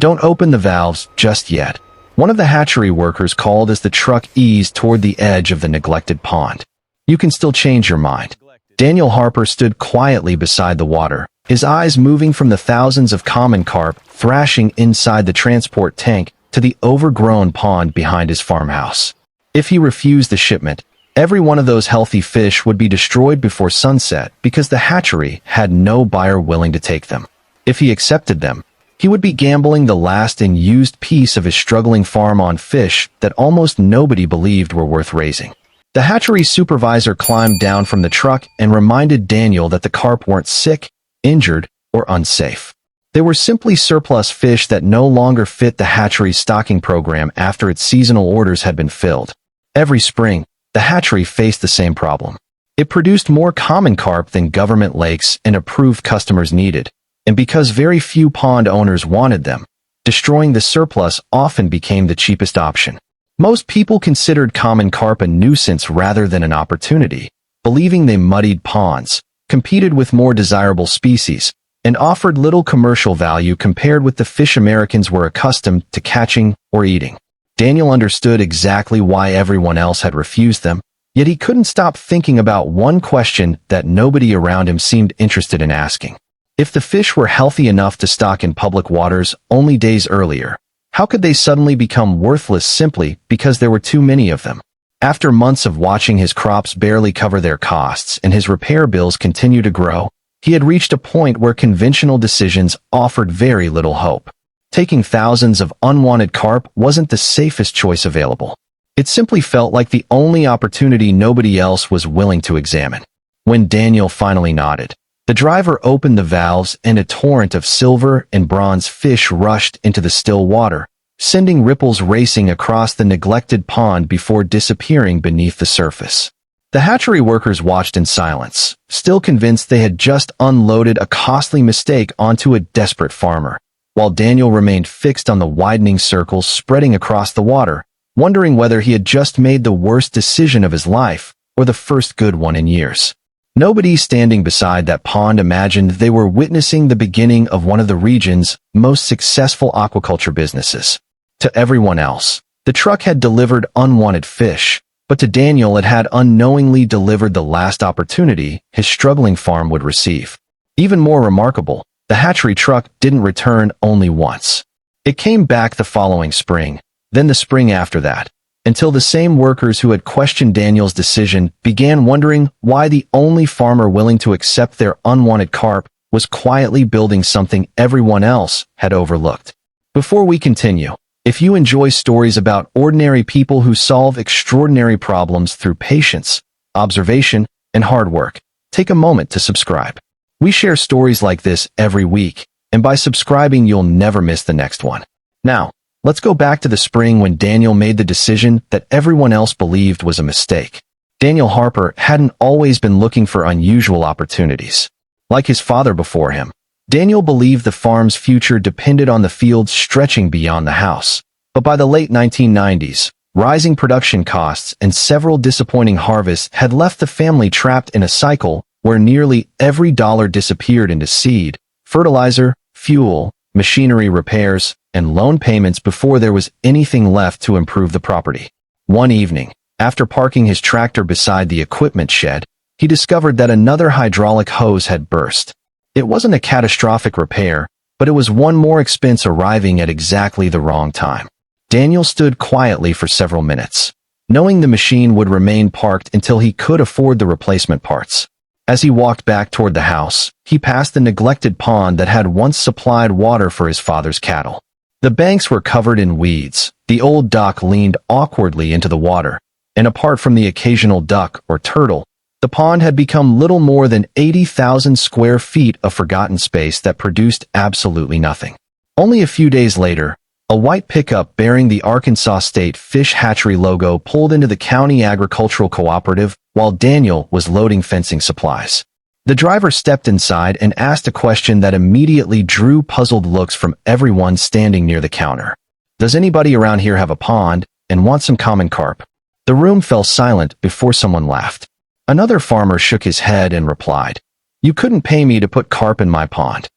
"Don't open the valves just yet," one of the hatchery workers called as the truck eased toward the edge of the neglected pond. "You can still change your mind." Daniel Harper stood quietly beside the water, his eyes moving from the thousands of common carp thrashing inside the transport tank to the overgrown pond behind his farmhouse. If he refused the shipment, every one of those healthy fish would be destroyed before sunset because the hatchery had no buyer willing to take them. If he accepted them, he would be gambling the last and used piece of his struggling farm on fish that almost nobody believed were worth raising. The hatchery supervisor climbed down from the truck and reminded Daniel that the carp weren't sick, injured, or unsafe. They were simply surplus fish that no longer fit the hatchery's stocking program after its seasonal orders had been filled. Every spring, the hatchery faced the same problem. It produced more common carp than government lakes and approved customers needed, and because very few pond owners wanted them, destroying the surplus often became the cheapest option. Most people considered common carp a nuisance rather than an opportunity, believing they muddied ponds, competed with more desirable species, and offered little commercial value compared with the fish Americans were accustomed to catching or eating. Daniel understood exactly why everyone else had refused them, yet he couldn't stop thinking about one question that nobody around him seemed interested in asking. If the fish were healthy enough to stock in public waters only days earlier, how could they suddenly become worthless simply because there were too many of them? After months of watching his crops barely cover their costs and his repair bills continue to grow, he had reached a point where conventional decisions offered very little hope. Taking thousands of unwanted carp wasn't the safest choice available. It simply felt like the only opportunity nobody else was willing to examine. When Daniel finally nodded, the driver opened the valves and a torrent of silver and bronze fish rushed into the still water, sending ripples racing across the neglected pond before disappearing beneath the surface. The hatchery workers watched in silence, still convinced they had just unloaded a costly mistake onto a desperate farmer, while Daniel remained fixed on the widening circles spreading across the water, wondering whether he had just made the worst decision of his life or the first good one in years. Nobody standing beside that pond imagined they were witnessing the beginning of one of the region's most successful aquaculture businesses. To everyone else, the truck had delivered unwanted fish, but to Daniel it had unknowingly delivered the last opportunity his struggling farm would receive. Even more remarkable, the hatchery truck didn't return only once. It came back the following spring, then the spring after that, until the same workers who had questioned Daniel's decision began wondering why the only farmer willing to accept their unwanted carp was quietly building something everyone else had overlooked. Before we continue, if you enjoy stories about ordinary people who solve extraordinary problems through patience, observation, and hard work, take a moment to subscribe. We share stories like this every week, and by subscribing you'll never miss the next one. Now, let's go back to the spring when Daniel made the decision that everyone else believed was a mistake. Daniel Harper hadn't always been looking for unusual opportunities. Like his father before him, Daniel believed the farm's future depended on the fields stretching beyond the house. But by the late 1990s, rising production costs and several disappointing harvests had left the family trapped in a cycle where nearly every dollar disappeared into seed, fertilizer, fuel, machinery repairs, and loan payments before there was anything left to improve the property. One evening, after parking his tractor beside the equipment shed, he discovered that another hydraulic hose had burst. It wasn't a catastrophic repair, but it was one more expense arriving at exactly the wrong time. Daniel stood quietly for several minutes, knowing the machine would remain parked until he could afford the replacement parts. As he walked back toward the house, he passed the neglected pond that had once supplied water for his father's cattle. The banks were covered in weeds, the old dock leaned awkwardly into the water, and apart from the occasional duck or turtle, the pond had become little more than 80,000 square feet of forgotten space that produced absolutely nothing. Only a few days later, a white pickup bearing the Arkansas State Fish Hatchery logo pulled into the county agricultural cooperative while Daniel was loading fencing supplies. The driver stepped inside and asked a question that immediately drew puzzled looks from everyone standing near the counter. "Does anybody around here have a pond and want some common carp?" The room fell silent before someone laughed. Another farmer shook his head and replied, "You couldn't pay me to put carp in my pond."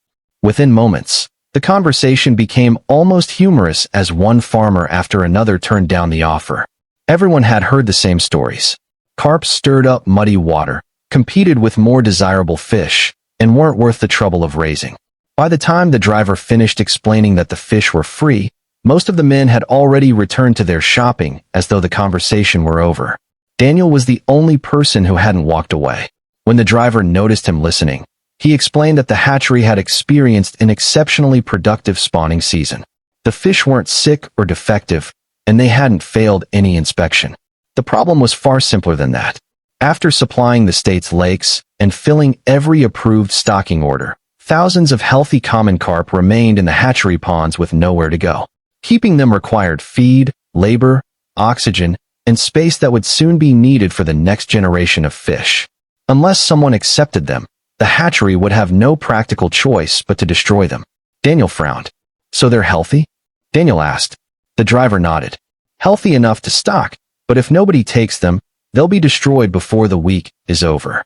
Within moments, The conversation became almost humorous as one farmer after another turned down the offer. Everyone had heard the same stories. Carp stirred up muddy water, competed with more desirable fish, and weren't worth the trouble of raising. By the time the driver finished explaining that the fish were free, most of the men had already returned to their shopping as though the conversation were over. Daniel was the only person who hadn't walked away. When the driver noticed him listening, he explained that the hatchery had experienced an exceptionally productive spawning season. The fish weren't sick or defective, and they hadn't failed any inspection. The problem was far simpler than that. After supplying the state's lakes and filling every approved stocking order, thousands of healthy common carp remained in the hatchery ponds with nowhere to go. Keeping them required feed, labor, oxygen, and space that would soon be needed for the next generation of fish. Unless someone accepted them, the hatchery would have no practical choice but to destroy them. Daniel frowned. So they're healthy? Daniel asked. The driver nodded. Healthy enough to stock, but if nobody takes them, they'll be destroyed before the week is over.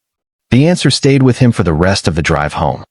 The answer stayed with him for the rest of the drive home.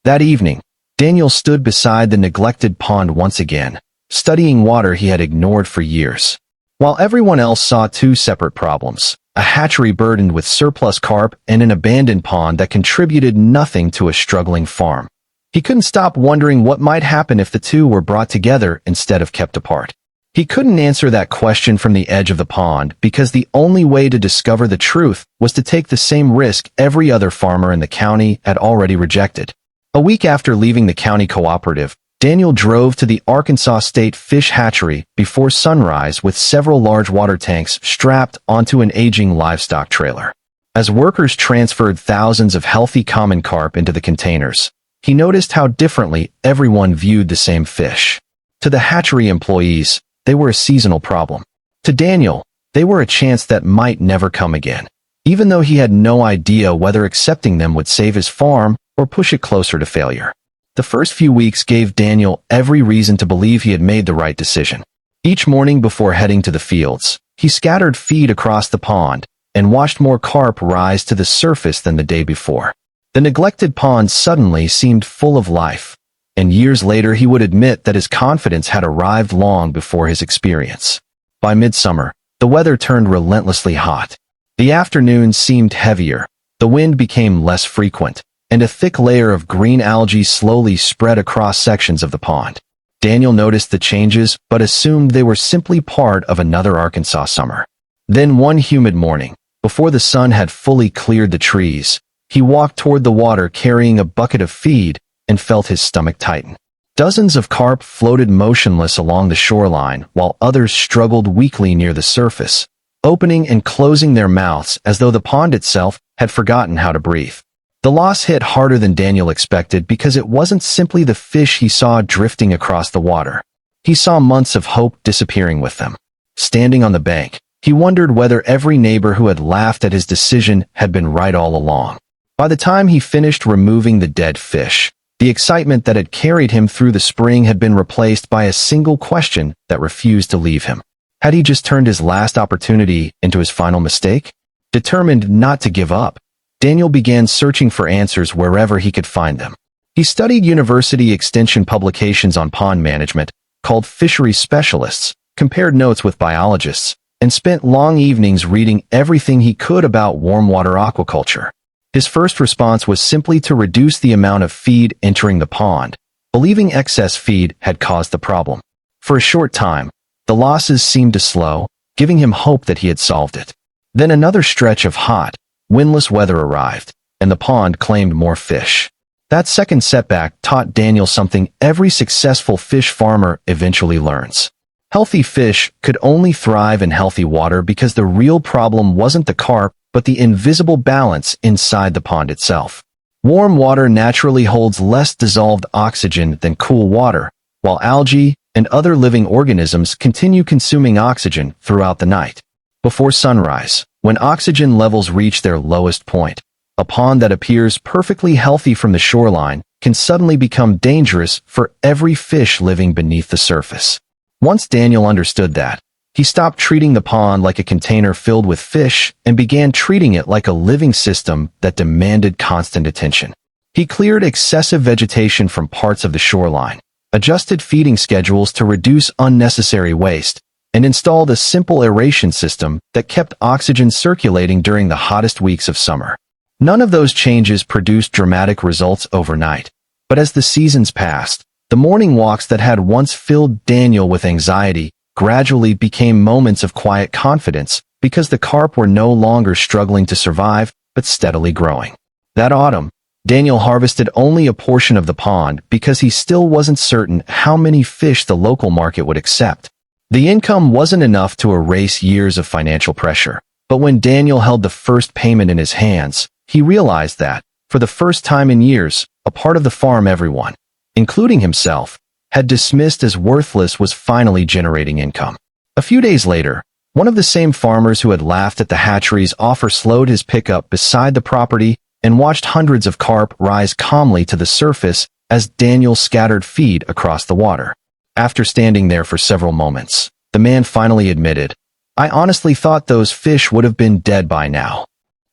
That evening, Daniel stood beside the neglected pond once again, studying water he had ignored for years. While everyone else saw two separate problems, a hatchery burdened with surplus carp and an abandoned pond that contributed nothing to a struggling farm, he couldn't stop wondering what might happen if the two were brought together instead of kept apart. He couldn't answer that question from the edge of the pond because the only way to discover the truth was to take the same risk every other farmer in the county had already rejected. A week after leaving the county cooperative, Daniel drove to the Arkansas State Fish Hatchery before sunrise with several large water tanks strapped onto an aging livestock trailer. As workers transferred thousands of healthy common carp into the containers, he noticed how differently everyone viewed the same fish. To the hatchery employees, they were a seasonal problem. To Daniel, they were a chance that might never come again, even though he had no idea whether accepting them would save his farm or push it closer to failure. The first few weeks gave Daniel every reason to believe he had made the right decision. Each morning before heading to the fields, he scattered feed across the pond and watched more carp rise to the surface than the day before. The neglected pond suddenly seemed full of life, and years later he would admit that his confidence had arrived long before his experience. By midsummer, the weather turned relentlessly hot. The afternoons seemed heavier, the wind became less frequent, and a thick layer of green algae slowly spread across sections of the pond. Daniel noticed the changes but assumed they were simply part of another Arkansas summer. Then one humid morning, before the sun had fully cleared the trees, he walked toward the water carrying a bucket of feed and felt his stomach tighten. Dozens of carp floated motionless along the shoreline while others struggled weakly near the surface, opening and closing their mouths as though the pond itself had forgotten how to breathe. The loss hit harder than Daniel expected because it wasn't simply the fish he saw drifting across the water. He saw months of hope disappearing with them. Standing on the bank, he wondered whether every neighbor who had laughed at his decision had been right all along. By the time he finished removing the dead fish, the excitement that had carried him through the spring had been replaced by a single question that refused to leave him. Had he just turned his last opportunity into his final mistake? Determined not to give up, Daniel began searching for answers wherever he could find them. He studied university extension publications on pond management, called fishery specialists, compared notes with biologists, and spent long evenings reading everything he could about warm water aquaculture. His first response was simply to reduce the amount of feed entering the pond, believing excess feed had caused the problem. For a short time, the losses seemed to slow, giving him hope that he had solved it. Then another stretch of hot, windless weather arrived, and the pond claimed more fish. That second setback taught Daniel something every successful fish farmer eventually learns. Healthy fish could only thrive in healthy water because the real problem wasn't the carp, but the invisible balance inside the pond itself. Warm water naturally holds less dissolved oxygen than cool water, while algae and other living organisms continue consuming oxygen throughout the night. Before sunrise, when oxygen levels reach their lowest point, a pond that appears perfectly healthy from the shoreline can suddenly become dangerous for every fish living beneath the surface. Once Daniel understood that, he stopped treating the pond like a container filled with fish and began treating it like a living system that demanded constant attention. He cleared excessive vegetation from parts of the shoreline, adjusted feeding schedules to reduce unnecessary waste, and installed a simple aeration system that kept oxygen circulating during the hottest weeks of summer. None of those changes produced dramatic results overnight, but as the seasons passed, the morning walks that had once filled Daniel with anxiety gradually became moments of quiet confidence because the carp were no longer struggling to survive, but steadily growing. That autumn, Daniel harvested only a portion of the pond because he still wasn't certain how many fish the local market would accept. The income wasn't enough to erase years of financial pressure, but when Daniel held the first payment in his hands, he realized that, for the first time in years, a part of the farm everyone, including himself, had dismissed as worthless was finally generating income. A few days later, one of the same farmers who had laughed at the hatchery's offer slowed his pickup beside the property and watched hundreds of carp rise calmly to the surface as Daniel scattered feed across the water. After standing there for several moments, the man finally admitted, "I honestly thought those fish would have been dead by now."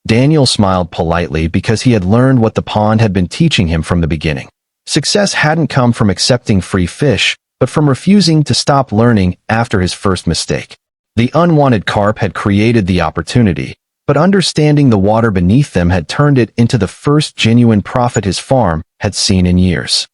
Daniel smiled politely because he had learned what the pond had been teaching him from the beginning. Success hadn't come from accepting free fish, but from refusing to stop learning after his first mistake. The unwanted carp had created the opportunity, but understanding the water beneath them had turned it into the first genuine profit his farm had seen in years.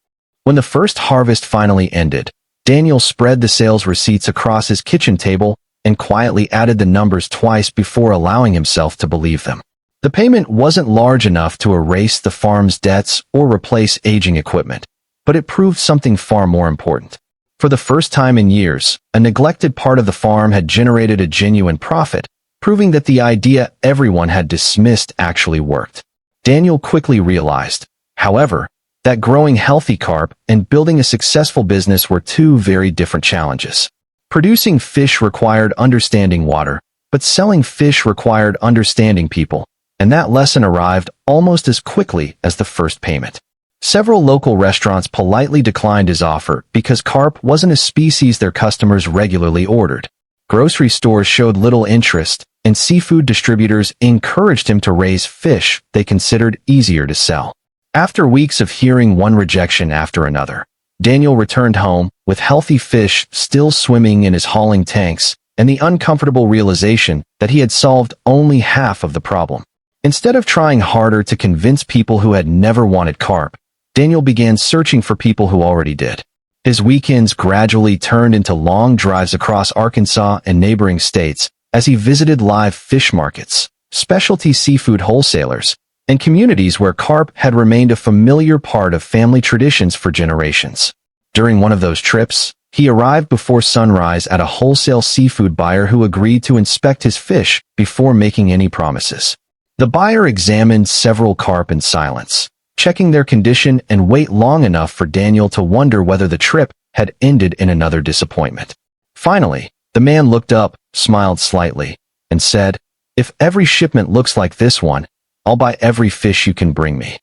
When the first harvest finally ended, Daniel spread the sales receipts across his kitchen table and quietly added the numbers twice before allowing himself to believe them. The payment wasn't large enough to erase the farm's debts or replace aging equipment, but it proved something far more important. For the first time in years, a neglected part of the farm had generated a genuine profit, proving that the idea everyone had dismissed actually worked. Daniel quickly realized, however, that growing healthy carp and building a successful business were two very different challenges. Producing fish required understanding water, but selling fish required understanding people, and that lesson arrived almost as quickly as the first payment. Several local restaurants politely declined his offer because carp wasn't a species their customers regularly ordered. Grocery stores showed little interest, and seafood distributors encouraged him to raise fish they considered easier to sell. After weeks of hearing one rejection after another, Daniel returned home with healthy fish still swimming in his hauling tanks and the uncomfortable realization that he had solved only half of the problem. Instead of trying harder to convince people who had never wanted carp, Daniel began searching for people who already did. His weekends gradually turned into long drives across Arkansas and neighboring states as he visited live fish markets, specialty seafood wholesalers, and communities where carp had remained a familiar part of family traditions for generations. During one of those trips, he arrived before sunrise at a wholesale seafood buyer who agreed to inspect his fish before making any promises. The buyer examined several carp in silence, checking their condition and wait long enough for Daniel to wonder whether the trip had ended in another disappointment. Finally, the man looked up, smiled slightly, and said, "If every shipment looks like this one, I'll buy every fish you can bring me."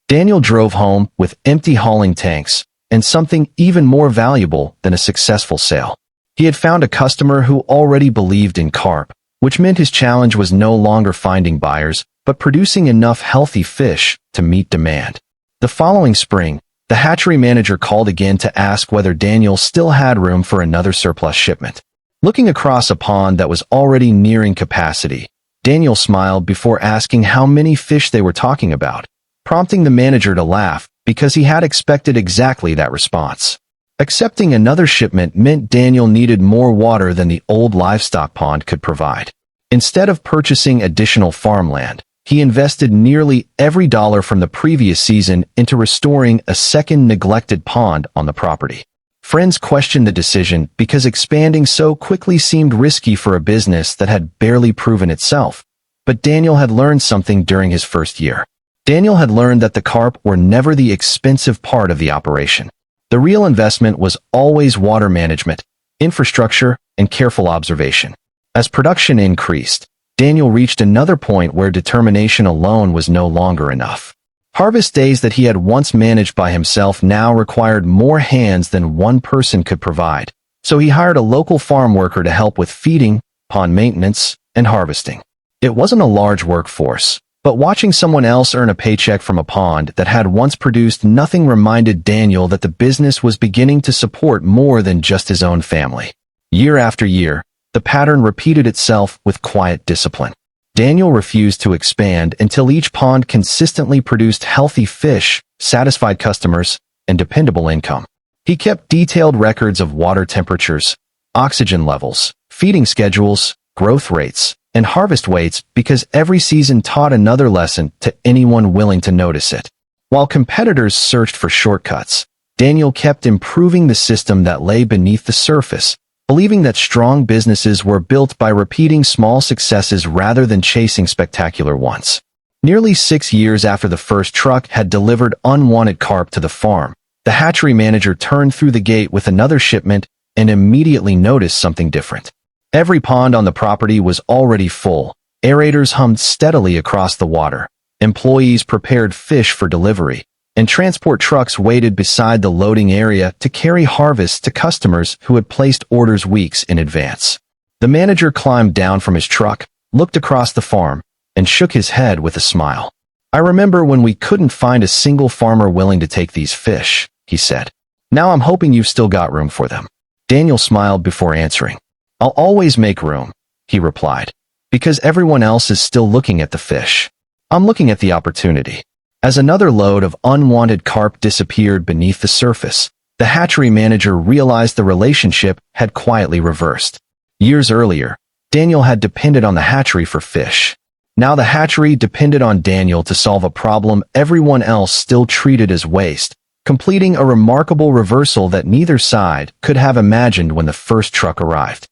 Daniel drove home with empty hauling tanks and something even more valuable than a successful sale. He had found a customer who already believed in carp, which meant his challenge was no longer finding buyers, but producing enough healthy fish to meet demand. The following spring, the hatchery manager called again to ask whether Daniel still had room for another surplus shipment. Looking across a pond that was already nearing capacity, Daniel smiled before asking how many fish they were talking about, prompting the manager to laugh because he had expected exactly that response. Accepting another shipment meant Daniel needed more water than the old livestock pond could provide. Instead of purchasing additional farmland, he invested nearly every dollar from the previous season into restoring a second neglected pond on the property. Friends questioned the decision because expanding so quickly seemed risky for a business that had barely proven itself. But Daniel had learned something during his first year. Daniel had learned that the carp were never the expensive part of the operation. The real investment was always water management, infrastructure, and careful observation. As production increased, Daniel reached another point where determination alone was no longer enough. Harvest days that he had once managed by himself now required more hands than one person could provide, so he hired a local farm worker to help with feeding, pond maintenance, and harvesting. It wasn't a large workforce, But watching someone else earn a paycheck from a pond that had once produced nothing reminded Daniel that the business was beginning to support more than just his own family. Year after year, the pattern repeated itself with quiet discipline. Daniel refused to expand until each pond consistently produced healthy fish, satisfied customers, and dependable income. He kept detailed records of water temperatures, oxygen levels, feeding schedules, growth rates, and harvest weights because every season taught another lesson to anyone willing to notice it. While competitors searched for shortcuts, Daniel kept improving the system that lay beneath the surface, believing that strong businesses were built by repeating small successes rather than chasing spectacular ones. Nearly 6 years after the first truck had delivered unwanted carp to the farm, the hatchery manager turned through the gate with another shipment and immediately noticed something different. Every pond on the property was already full. Aerators hummed steadily across the water. Employees prepared fish for delivery, and transport trucks waited beside the loading area to carry harvests to customers who had placed orders weeks in advance. The manager climbed down from his truck, looked across the farm, and shook his head with a smile. "I remember when we couldn't find a single farmer willing to take these fish," he said. "Now I'm hoping you've still got room for them." Daniel smiled before answering. "I'll always make room," he replied, "because everyone else is still looking at the fish. I'm looking at the opportunity." As another load of unwanted carp disappeared beneath the surface, the hatchery manager realized the relationship had quietly reversed. Years earlier, Daniel had depended on the hatchery for fish. Now the hatchery depended on Daniel to solve a problem everyone else still treated as waste, completing a remarkable reversal that neither side could have imagined when the first truck arrived.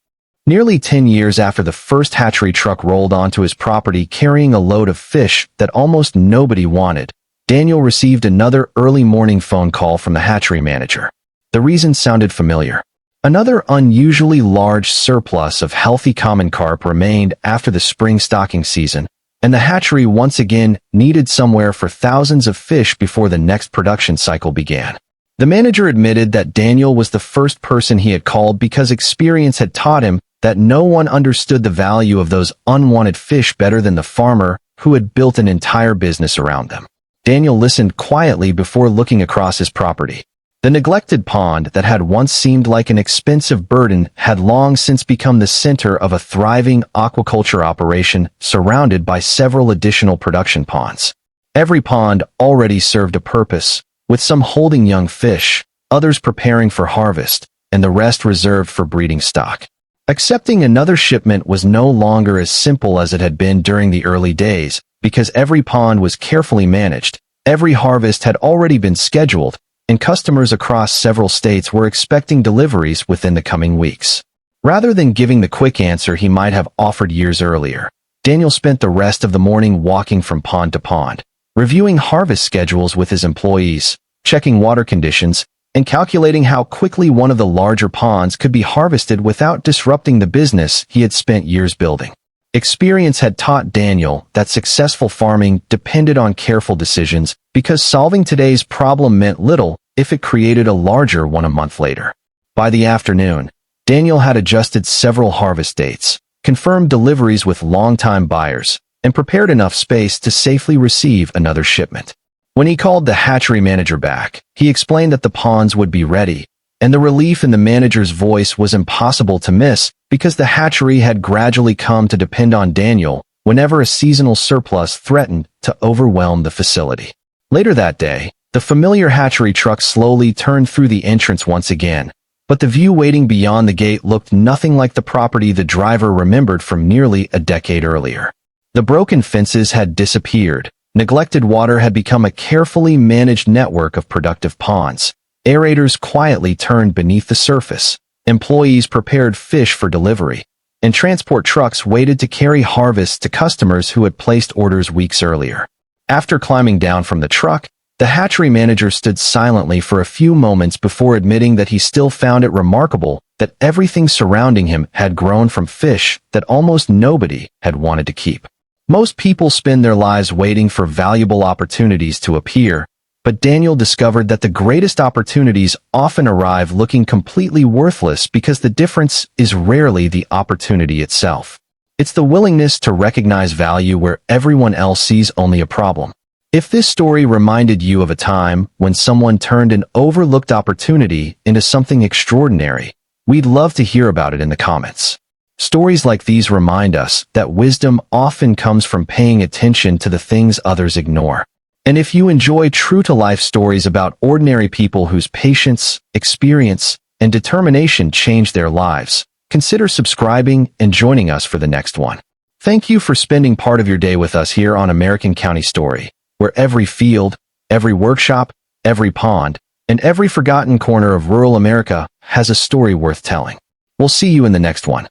Nearly 10 years after the first hatchery truck rolled onto his property carrying a load of fish that almost nobody wanted, Daniel received another early morning phone call from the hatchery manager. The reason sounded familiar. Another unusually large surplus of healthy common carp remained after the spring stocking season, and the hatchery once again needed somewhere for thousands of fish before the next production cycle began. The manager admitted that Daniel was the first person he had called because experience had taught him that no one understood the value of those unwanted fish better than the farmer who had built an entire business around them. Daniel listened quietly before looking across his property. The neglected pond that had once seemed like an expensive burden had long since become the center of a thriving aquaculture operation surrounded by several additional production ponds. Every pond already served a purpose, with some holding young fish, others preparing for harvest, and the rest reserved for breeding stock. Accepting another shipment was no longer as simple as it had been during the early days, because every pond was carefully managed, every harvest had already been scheduled, and customers across several states were expecting deliveries within the coming weeks. Rather than giving the quick answer he might have offered years earlier, Daniel spent the rest of the morning walking from pond to pond, reviewing harvest schedules with his employees, checking water conditions, and calculating how quickly one of the larger ponds could be harvested without disrupting the business he had spent years building. Experience had taught Daniel that successful farming depended on careful decisions because solving today's problem meant little if it created a larger one a month later. By the afternoon, Daniel had adjusted several harvest dates, confirmed deliveries with longtime buyers, and prepared enough space to safely receive another shipment. When he called the hatchery manager back, he explained that the ponds would be ready, and the relief in the manager's voice was impossible to miss because the hatchery had gradually come to depend on Daniel whenever a seasonal surplus threatened to overwhelm the facility. Later that day, the familiar hatchery truck slowly turned through the entrance once again, but the view waiting beyond the gate looked nothing like the property the driver remembered from nearly a decade earlier. The broken fences had disappeared. Neglected water had become a carefully managed network of productive ponds. Aerators quietly turned beneath the surface. Employees prepared fish for delivery, and transport trucks waited to carry harvests to customers who had placed orders weeks earlier. After climbing down from the truck, the hatchery manager stood silently for a few moments before admitting that he still found it remarkable that everything surrounding him had grown from fish that almost nobody had wanted to keep. Most people spend their lives waiting for valuable opportunities to appear, but Daniel discovered that the greatest opportunities often arrive looking completely worthless because the difference is rarely the opportunity itself. It's the willingness to recognize value where everyone else sees only a problem. If this story reminded you of a time when someone turned an overlooked opportunity into something extraordinary, we'd love to hear about it in the comments. Stories like these remind us that wisdom often comes from paying attention to the things others ignore. And if you enjoy true-to-life stories about ordinary people whose patience, experience, and determination changed their lives, consider subscribing and joining us for the next one. Thank you for spending part of your day with us here on American County Story, where every field, every workshop, every pond, and every forgotten corner of rural America has a story worth telling. We'll see you in the next one.